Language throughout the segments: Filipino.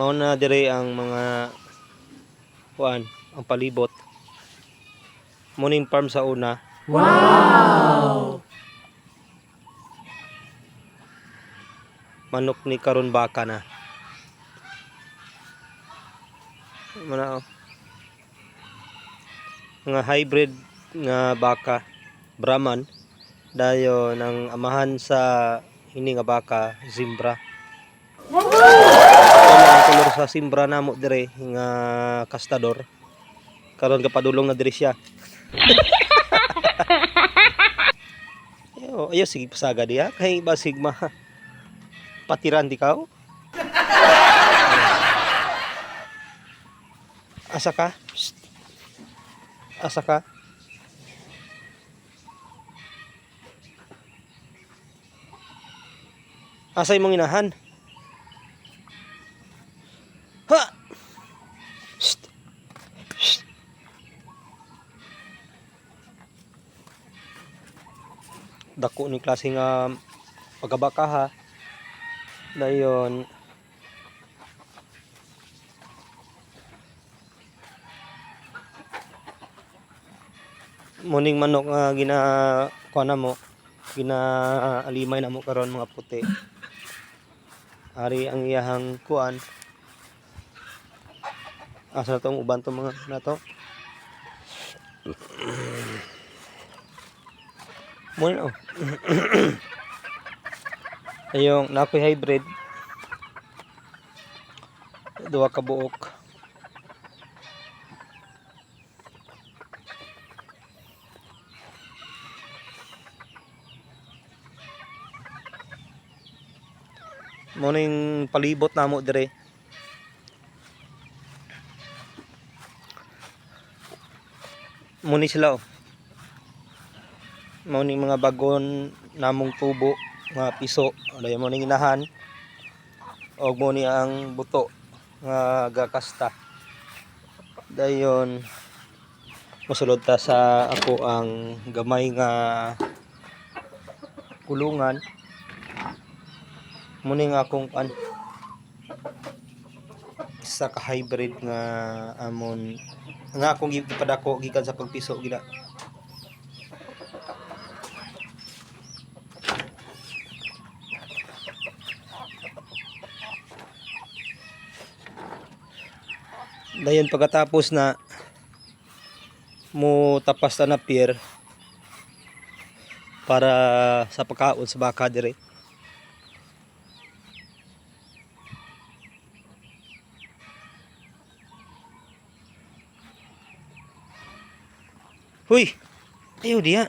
Mao na dire ang mga kuan, ang palibot. Morning farm sa una. Wow! Manok ni karon baka na. Mana nga hybrid nga baka Brahman dayon ang amahan sa ini nga baka Zimbra. Ang kolor sa Zimbra namo dire nga kastador. Karon kapadulong na dire siya. Ayo sige pasaga diha kay basig patiran di ka. Asa ka? Psst. Asa ka? Asa imong inahan? Ha! Psst. Psst. Dako ni klase nga pagkabaka ha. Dayon muning manok nga kuha na mo alimay na mo karon mga puti. Ari ang iyahang kuan. Asa tong uban tong mga nato? Muna oh. Ayong nakoy hybrid. Duha ka buok. Morning palibot namo dire. Muni sila oh. Morning mga bagon namong tubo nga piso. Dayon morning inahan. Og muni ang buto nga gakasta. Dayon mosulod ta sa ako ang gamay nga kulungan. Muni nga akong isa ka hybrid nga amon nga akong gipadako gikan sa pagpiso gina. Dayon pagkatapos na mo tapas na pier para sa pagkaon sa baka dire. Huy! Ayaw diya.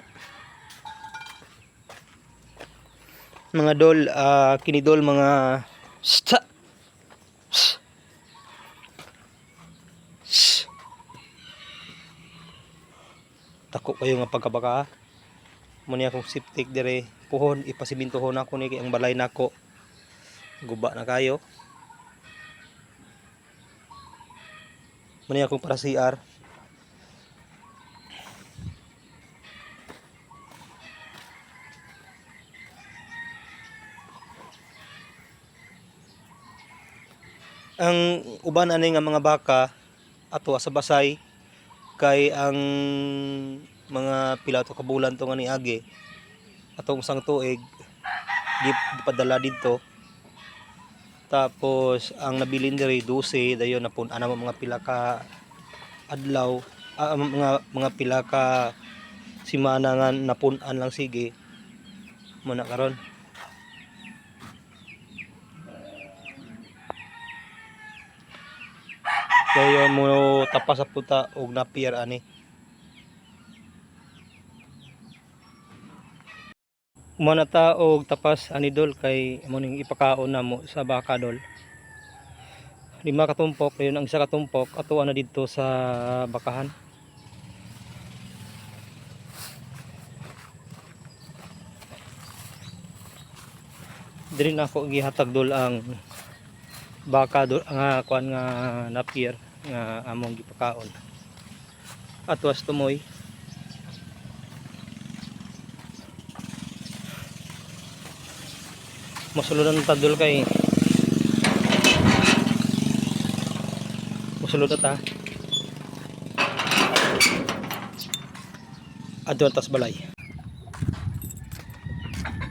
Mga dol, kinidol mga sta. Tako kayo nga pagkabaka. Muni akong siptik dire puhon ipasimintuhon ako ni kay ang balay nako. Guba na kayo. Muni akong para CR. Ang uban ani nga mga baka ato sa basay kay ang mga pila to ka bulan to nga niagi atong sang tuig gipadala didto. Tapos ang nabilin diri 12 dayon napun ana mo mga pila ka adlaw mga pila ka semana nga napun-an lang sige mo na karon. Dayon mo tapas sa puta og napier ani. Umana ta og tapas ani dol kay amo ning ipakaon namo sa baka dol. 5 ka tumpok, dayon ang isa ka tumpok atuan na didto sa bakahan. Diri na ako gihatag dol ang baka dol nga kuan nga napier nga among gipakaon. Atwas tumoy. Masuludan ta dol kay sulod ta. Adto tas balay.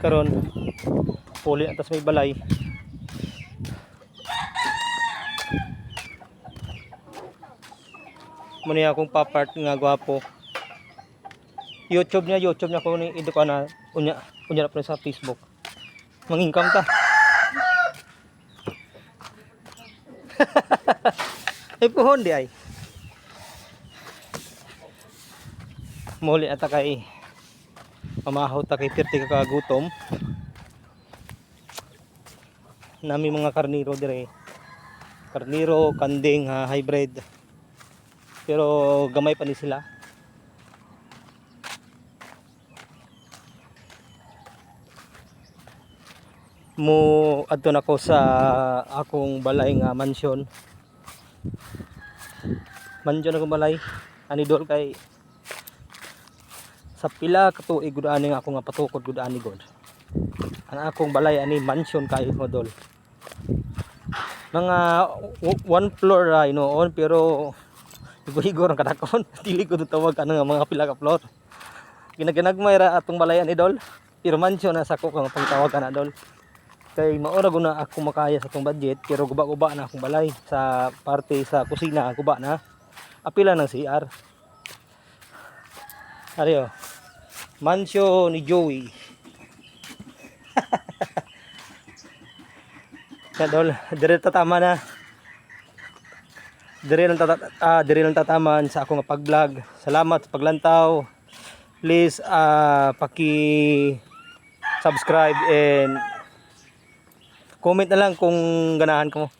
Karon puli atas may balay. Muna akong papart nga gwapo. YouTube niya ko ni ido ka na unya na pa sa Facebook. Mangingkam ta. Ay puhon di ay. Muli ata kay pamahaw ta kay 30 ka kagutom. Nami mga karniro dire. Karniro, kanding, hybrid. Pero gamay pa ni sila. Mo adto na ko sa akong balay nga mansion. Mansion akong balay. Ani dol kay sa pila ka tuig gud ani nga ako nga patukod gud ani god. Ang akong balay ani mansion kay mo dol. Mga one floor ra noon pero higo-higo ang kadakon. Dili ko tawag ano nga mga pila ka floor. Ginaginagmay ra atong balay ani dol. Pero mansion na sa ko kang pangtawag ana dol. Kay maura guna ako makaya sa tong budget pero guba-guba na akong balay sa parte sa kusina guba na apila ng CR. Ariyo. Mansion ni Joey. Kadol, dire tatama na. Dire lang tataman sa akong pag-vlog. Salamat sa paglantaw. Please paki-subscribe and comment na lang kung ganahan ko.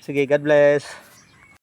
Sige, God bless.